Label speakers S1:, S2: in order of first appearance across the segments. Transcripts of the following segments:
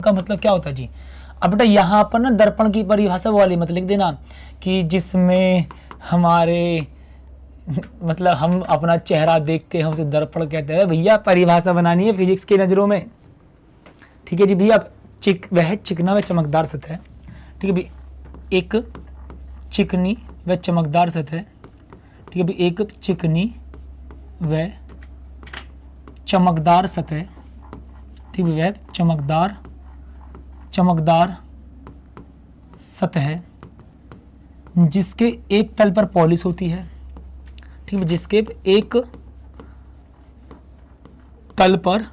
S1: का मतलब क्या होता है जी। अब बेटा यहाँ पर ना दर्पण की परिभाषा वाली मत लिख देना कि जिसमें हमारे मतलब हम अपना चेहरा देखते हैं उसे दर्पण कहते हैं। भैया परिभाषा बनानी है फिजिक्स की नज़रों में, ठीक है जी भैया। वह चिकना व चमकदार सतह, ठीक है भाई, एक चिकनी व चमकदार सतह, ठीक है भाई, एक चिकनी व चमकदार सतह, ठीक है, वह चमकदार सतह जिसके एक तल पर पॉलिश होती है, ठीक है, जिसके एक तल पर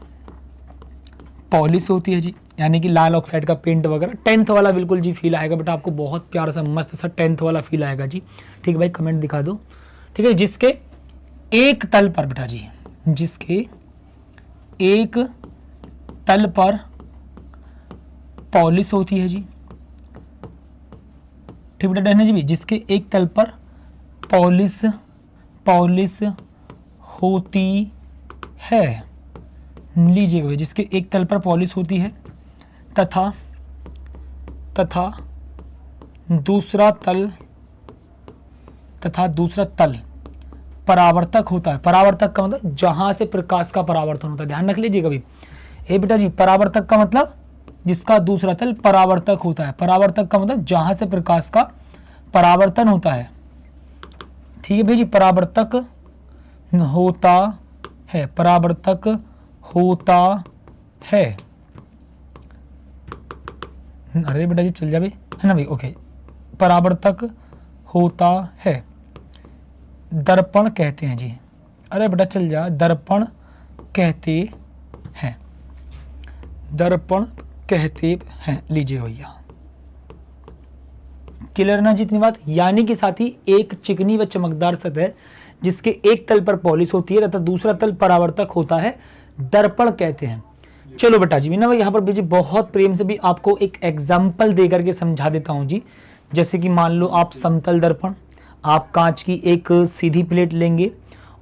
S1: पॉलिश होती है जी, यानी कि लाल ऑक्साइड का पेंट वगैरह। 10th वाला बिल्कुल जी फील आएगा बेटा आपको, बहुत प्यारा सा मस्त सा 10th वाला फील आएगा जी, ठीक है भाई, कमेंट दिखा दो, ठीक है। जिसके एक तल पर बेटा जी, जिसके एक तल पर पॉलिश होती है जी, ठीक बेटा डन है जी, जिसके एक तल पर पॉलिश होती है, लीजिएगा भाई, जिसके एक तल पर पॉलिश होती है तथा दूसरा तल परावर्तक होता है। परावर्तक का मतलब जहां से प्रकाश का परावर्तन होता है, ध्यान रख लीजिएगा भाई। ए बेटा जी, परावर्तक का मतलब जिसका दूसरा तल परावर्तक होता है। परावर्तक का मतलब जहां से प्रकाश का परावर्तन होता है, ठीक है भाई जी, परावर्तक होता है, परावर्तक होता है। अरे बेटा जी चल जा भाई, है ना भाई, ओके। परावर्तक होता है, दर्पण कहते हैं जी। अरे बेटा चल जा, दर्पण कहते हैं, दर्पण कहते हैं, लीजिए भैया, क्लियर ना जी इतनी बात। यानी कि साथी एक चिकनी व चमकदार सतह जिसके एक तल पर पॉलिश होती है तथा दूसरा तल परावर्तक होता है, दर्पण कहते हैं। चलो बेटा जी, मैं ना यहाँ पर जी बहुत प्रेम से भी आपको एक एग्जाम्पल दे करके समझा देता हूँ जी। जैसे कि मान लो आप समतल दर्पण, आप कांच की एक सीधी प्लेट लेंगे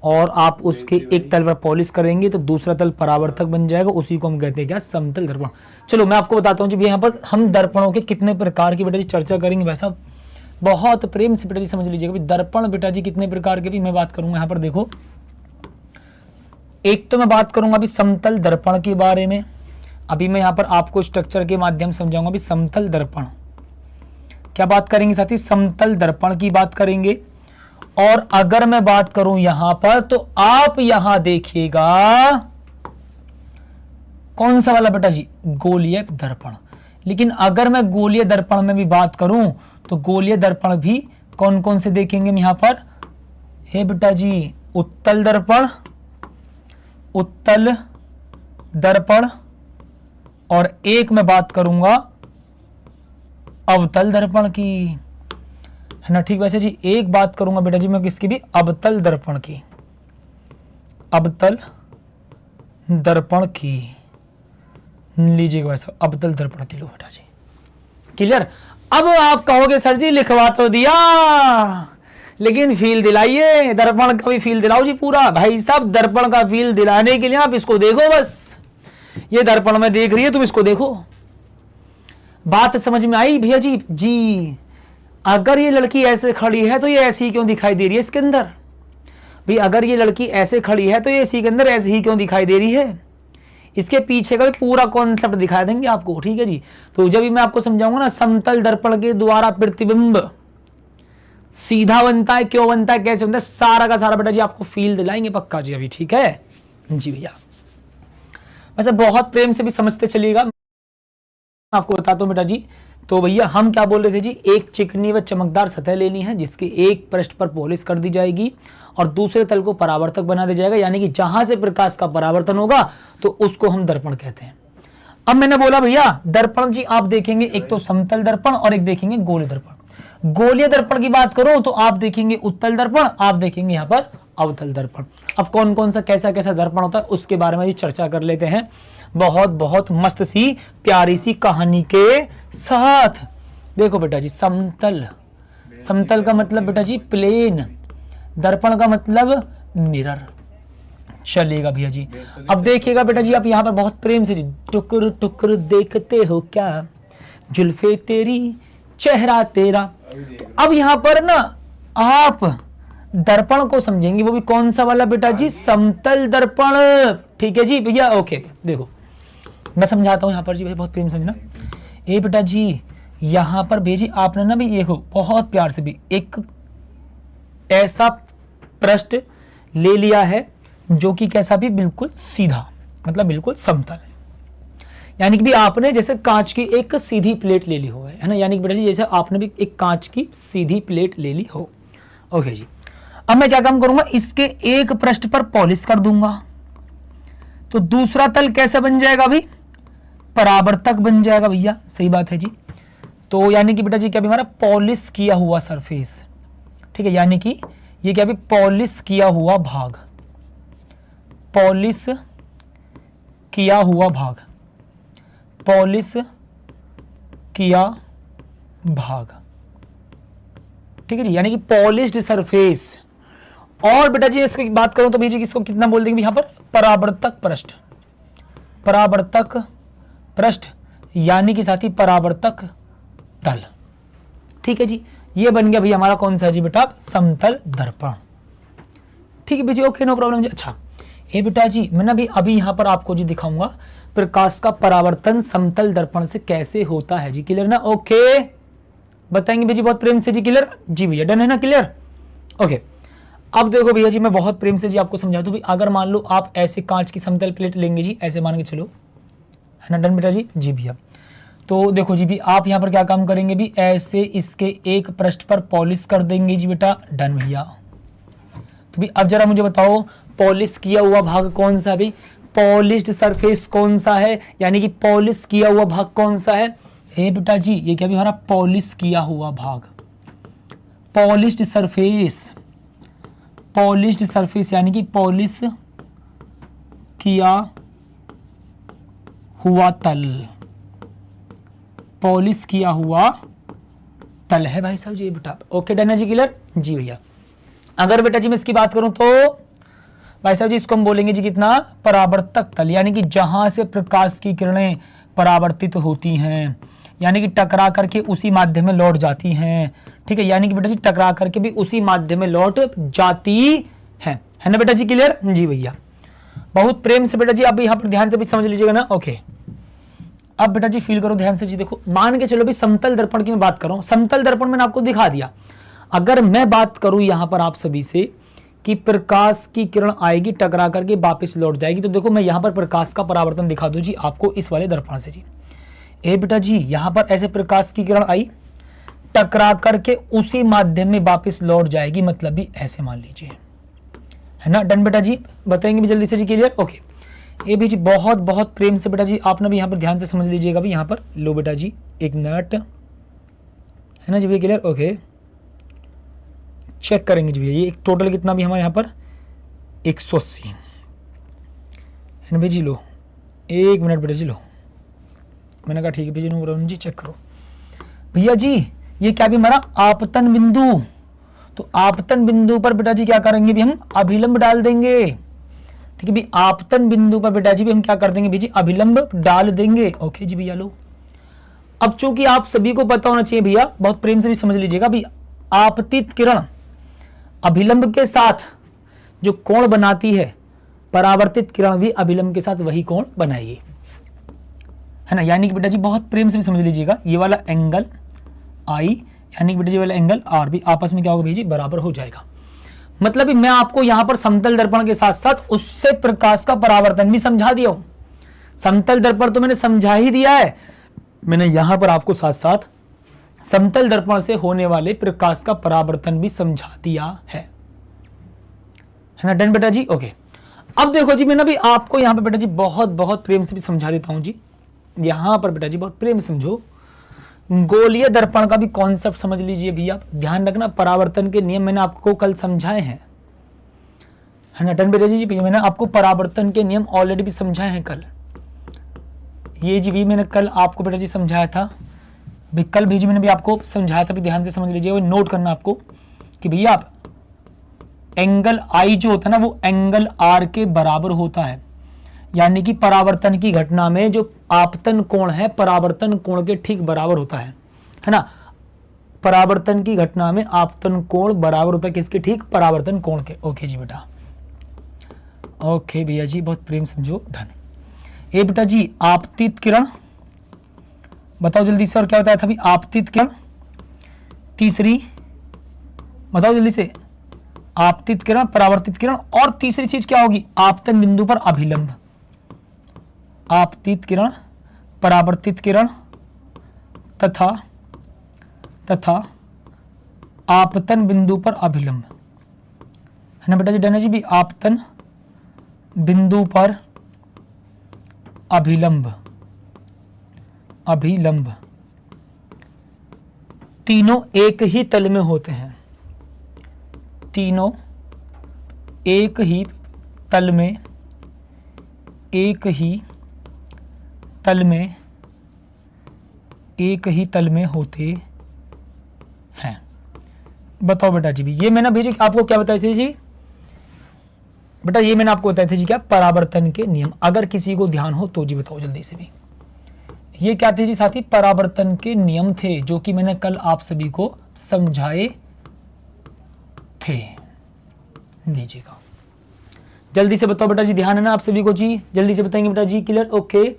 S1: और आप उसके एक तल पर पॉलिश करेंगे तो दूसरा तल परावर्तक बन जाएगा, उसी को हम कहते हैं क्या, समतल दर्पण। चलो मैं आपको बताता हूँ जी, यहाँ पर हम दर्पणों के कितने प्रकार की बेटा जी चर्चा करेंगे। वैसा बहुत प्रेम से बेटा जी समझ लीजिएगा, दर्पण बेटा जी कितने प्रकार के भी मैं बात करूंगा। यहाँ पर देखो, एक तो मैं बात करूंगा अभी समतल दर्पण के बारे में। अभी मैं यहाँ पर आपको स्ट्रक्चर के माध्यम समझाऊंगा अभी समतल दर्पण क्या बात करेंगे साथी, समतल दर्पण की बात करेंगे। और अगर मैं बात करूं यहां पर तो आप यहां देखिएगा कौन सा वाला बेटा जी, गोलीय दर्पण। लेकिन अगर मैं गोलीय दर्पण में भी बात करूं तो गोलीय दर्पण भी कौन कौन से देखेंगे हम यहां पर, हे बेटा जी, उत्तल दर्पण और एक मैं बात करूंगा अवतल दर्पण की, है ना, ठीक। वैसे जी एक बात करूंगा बेटा जी मैं किसकी भी, अवतल दर्पण की, अवतल दर्पण की, लीजिएगा वैसा अवतल दर्पण की लो बेटा जी, क्लियर। अब आप कहोगे सर जी लिखवा तो दिया लेकिन फील दिलाइए, दर्पण का भी फील दिलाओ जी पूरा। भाई साहब दर्पण का फील दिलाने के लिए आप इसको देखो, बस ये दर्पण में देख रही है तुम इसको देखो। बात समझ में आई भैया जी? जी, अगर ये लड़की ऐसे खड़ी है तो ये ऐसी क्यों दिखाई दे रही है इसके अंदर? भाई अगर ये लड़की ऐसे खड़ी है तो ये इसी के अंदर ऐसे ही क्यों दिखाई दे रही है? इसके पीछे का भी पूरा कॉन्सेप्ट दिखा देंगे आपको, ठीक है जी। तो जब भी मैं आपको समझाऊंगा ना, समतल दर्पण के द्वारा प्रतिबिंब सीधा बनता है, क्यों बनता है, कैसे बनता है, सारा का सारा बेटा जी आपको फील दिलाएंगे पक्का जी अभी, ठीक है जी भैया। वैसे बहुत प्रेम से भी समझते चलिएगा, आपको बताता हूं बेटा जी। तो भैया हम क्या बोल रहे थे जी, एक चिकनी व चमकदार सतह लेनी है जिसके एक पृष्ठ पर पॉलिश कर दी जाएगी और दूसरे तल को परावर्तक बना दिया जाएगा, यानी कि जहां से प्रकाश का परावर्तन होगा तो उसको हम दर्पण कहते हैं। अब मैंने बोला भैया दर्पण जी आप देखेंगे एक तो समतल दर्पण और एक देखेंगे गोलीय दर्पण। गोलीय दर्पण की बात करो तो आप देखेंगे उत्तल दर्पण, आप देखेंगे यहाँ पर अवतल दर्पण। अब कौन कौन सा कैसा कैसा दर्पण होता है उसके बारे में चर्चा कर लेते हैं, बहुत बहुत मस्त सी प्यारी सी कहानी के साथ। देखो बेटा जी, समतल, समतल का मतलब बेटा जी प्लेन, दर्पण का मतलब मिरर। चलेगा भैया जी। अब देखिएगा बेटा जी, आप यहाँ पर बहुत प्रेम से जी, टुकुर टुकुर देखते हो क्या, जुल्फे तेरी चेहरा तेरा। तो अब यहाँ पर ना आप दर्पण को समझेंगे, वो भी कौन सा वाला बेटा जी, समतल दर्पण। ठीक है जी भैया, ओके। देखो मैं समझाता हूँ यहाँ पर जी भैया, बहुत प्रेम से समझना। ए बेटा जी यहाँ पर भेजी आपने ना भी, ये हो बहुत प्यार से भी एक ऐसा पृष्ठ ले लिया है जो कि कैसा भी बिल्कुल सीधा, मतलब बिल्कुल समतल है। यानी कि भी आपने जैसे कांच की एक सीधी प्लेट ले ली हो, है ना, यानी कि बेटा जी जैसे आपने भी एक कांच की सीधी प्लेट ले ली हो। ओके जी, अब मैं क्या काम करूंगा, इसके एक पृष्ठ पर पॉलिश कर दूंगा, तो दूसरा तल कैसे बन जाएगा भाई, परावर्तक बन जाएगा भैया। सही बात है जी। तो यानी कि बेटा जी क्या भी हमारा पॉलिश किया हुआ सरफेस, ठीक है, यानी कि ये क्या भी पॉलिश किया हुआ भाग, पॉलिश किया हुआ भाग, पॉलिश किया भाग, ठीक है जी, यानी कि पॉलिश्ड सरफेस। और बेटा जी इसकी बात करूं तो भैया जी इसको कितना बोल देंगे यहां पर, परावर्तक पृष्ठ, परावर्तक पृष्ठ यानी कि साथी परावर्तक तल। ठीक है जी, ये बन गया भैया हमारा कौन सा जी बेटा, समतल दर्पण। ठीक है भैया जी, ओके नो प्रॉब्लम जी। अच्छा ये बेटा जी मैं ना भी अभी यहां पर आपको जी दिखाऊंगा प्रकाश का परावर्तन समतल दर्पण से कैसे होता है जी। क्लियर ना, ओके बताएंगे भैया जी बहुत प्रेम से जी। क्लियर जी भैया, डन है ना, क्लियर, ओके। अब देखो भैया जी मैं बहुत प्रेम से जी आपको समझा दूं, अगर मान लो आप ऐसे कांच की समतल प्लेट लेंगे जी, ऐसे मान के चलो, है ना, डन बेटा जी। जी भैया, तो देखो जी भी आप यहाँ पर क्या काम करेंगे भी, ऐसे इसके एक पृष्ठ पर पॉलिश कर देंगे जी बेटा, डन भैया। तो भी अब जरा मुझे बताओ पॉलिश किया हुआ भाग कौन सा भी, पॉलिश्ड सरफेस कौन सा है, यानी कि पॉलिश किया हुआ भाग कौन सा है, हे बेटा जी ये क्या भी हमारा पॉलिश किया हुआ भाग, पॉलिश्ड सरफेस, पॉलिश्ड सरफेस यानी कि पॉलिश किया हुआ तल, पॉलिश किया हुआ तल है भाई साहब जी बेटा। ओके डन है जी, क्लियर जी भैया। अगर बेटा जी मैं इसकी बात करूं तो भाई साहब जी इसको हम बोलेंगे जी कितना, परावर्तक तल, यानी कि जहां से प्रकाश की किरणें परावर्तित होती हैं, यानी कि टकरा करके उसी माध्यम में लौट जाती हैं। ठीक है, यानी कि बेटा जी टकरा करके भी उसी माध्यम में लौट जाती है ना बेटा जी, क्लियर जी भैया। बहुत प्रेम से बेटा जी आप यहाँ पर ध्यान से भी समझ लीजिएगा ना, ओके। अब बेटा जी फील करो ध्यान से जी, देखो मान के चलो भी समतल दर्पण की मैं बात कर रहा हूं, समतल दर्पण मैंने आपको दिखा दिया। अगर मैं बात करूं यहां पर आप सभी से कि प्रकाश की किरण आएगी टकरा करके वापस लौट जाएगी, तो देखो मैं यहां पर प्रकाश का परावर्तन दिखा दूं जी आपको इस वाले दर्पण से जी। ए बेटा जी यहां पर ऐसे प्रकाश की किरण आई, टकरा करके उसी माध्यम में वापस लौट जाएगी, मतलब भी ऐसे मान लीजिए, है ना, डन बेटा जी। बताएंगे भी जल्दी से जी, क्लियर, ओके। ये भी जी बहुत बहुत प्रेम से बेटा जी आपने भी यहाँ पर ध्यान से समझ लीजिएगा भी, यहाँ पर लो बेटा जी एक मिनट, है ना जी भैया, क्लियर, ओके। चेक करेंगे जी भैया ये एक टोटल कितना भी हमारे यहाँ पर 180 है ना भैया जी, लो एक मिनट बेटा जी, लो मैंने कहा ठीक है भैया जी, नो प्रॉब्लम जी, चेक करो भैया जी। ये क्या भी हमारा आपतन बिंदु, तो आपतन बिंदु पर बेटा जी क्या करेंगे भी, हम अभिलंब डाल देंगे। ठीक है भी, आपतन बिंदु पर बेटा जी भी हम क्या कर देंगे जी, अभिलंब डाल देंगे। ओके जी भैया, लो अब चूंकि आप सभी को पता होना चाहिए भैया, बहुत प्रेम से भी समझ लीजिएगा भी, आपतित किरण अभिलंब के साथ जो कोण बनाती है, परावर्तित किरण भी अभिलंब के साथ वही कोण बनाएगी, है ना। यानी कि बेटा जी बहुत प्रेम से भी समझ लीजिएगा, ये वाला एंगल आई यानी कि बेटा जी वाला एंगल आर भी आपस में क्या होगा भैया जी, बराबर हो जाएगा। मतलब मैं आपको यहां पर समतल दर्पण के साथ साथ उससे प्रकाश का परावर्तन भी समझा दिया हूं। समतल दर्पण तो मैंने समझा ही दिया है, मैंने यहां पर आपको साथ साथ समतल दर्पण से होने वाले प्रकाश का परावर्तन भी समझा दिया है ना, डन बेटा जी, ओके। अब देखो जी मैंने भी आपको यहां पर बेटा जी बहुत बहुत प्रेम से भी समझा देता हूं जी। यहां पर बेटा जी बहुत प्रेम से समझो, गोलीय दर्पण का भी कॉन्सेप्ट समझ लीजिए भैया, ध्यान रखना परावर्तन के नियम मैंने आपको कल समझाए हैं, है ना, डन बेटा जी। मैंने आपको परावर्तन के नियम ऑलरेडी भी समझाए हैं कल, ये जी भी मैंने कल आपको बेटा जी समझाया था भी, कल भी जी मैंने भी आपको समझाया था भी, ध्यान से समझ लीजिए, नोट करना आपको कि भैया आप एंगल आई जो होता है ना वो एंगल आर के बराबर होता है। यानी कि परावर्तन की घटना में जो आपतन कोण है परावर्तन कोण के ठीक बराबर होता है ना। परावर्तन की घटना में आपतन कोण बराबर होता है किसके? ठीक परावर्तन कोण के। ओके जी बेटा, ओके भैया जी, बहुत प्रेम समझो, धन। ए बेटा जी आपतित किरण, बताओ जल्दी से, और क्या बताया था अभी? आपतित किरण, तीसरी बताओ जल्दी से। आपतित किरण, परावर्तित किरण, और तीसरी चीज क्या होगी? आपतन बिंदु पर अभिलंब। आपतित किरण, परावर्तित किरण तथा आपतन बिंदु पर अभिलंब, है ना बेटा जी? डन है जी भी। आपतन बिंदु पर अभिलंब, तीनों एक ही तल में होते हैं। तीनों एक ही तल में होते हैं। बताओ बेटा जी भी, ये मैंने भेजी आपको क्या बताए थे जी बेटा? ये मैंने आपको बताए थे जी क्या? परावर्तन के नियम। अगर किसी को ध्यान हो तो जी बताओ जल्दी से भी। ये क्या थे जी साथी? परावर्तन के नियम थे जो कि मैंने कल आप सभी को समझाए थे। लीजिएगा जल्दी से बताओ बेटा जी, ध्यान है ना आप सभी को जी? जल्दी से बताएंगे बेटा जी। क्लियर? ओके।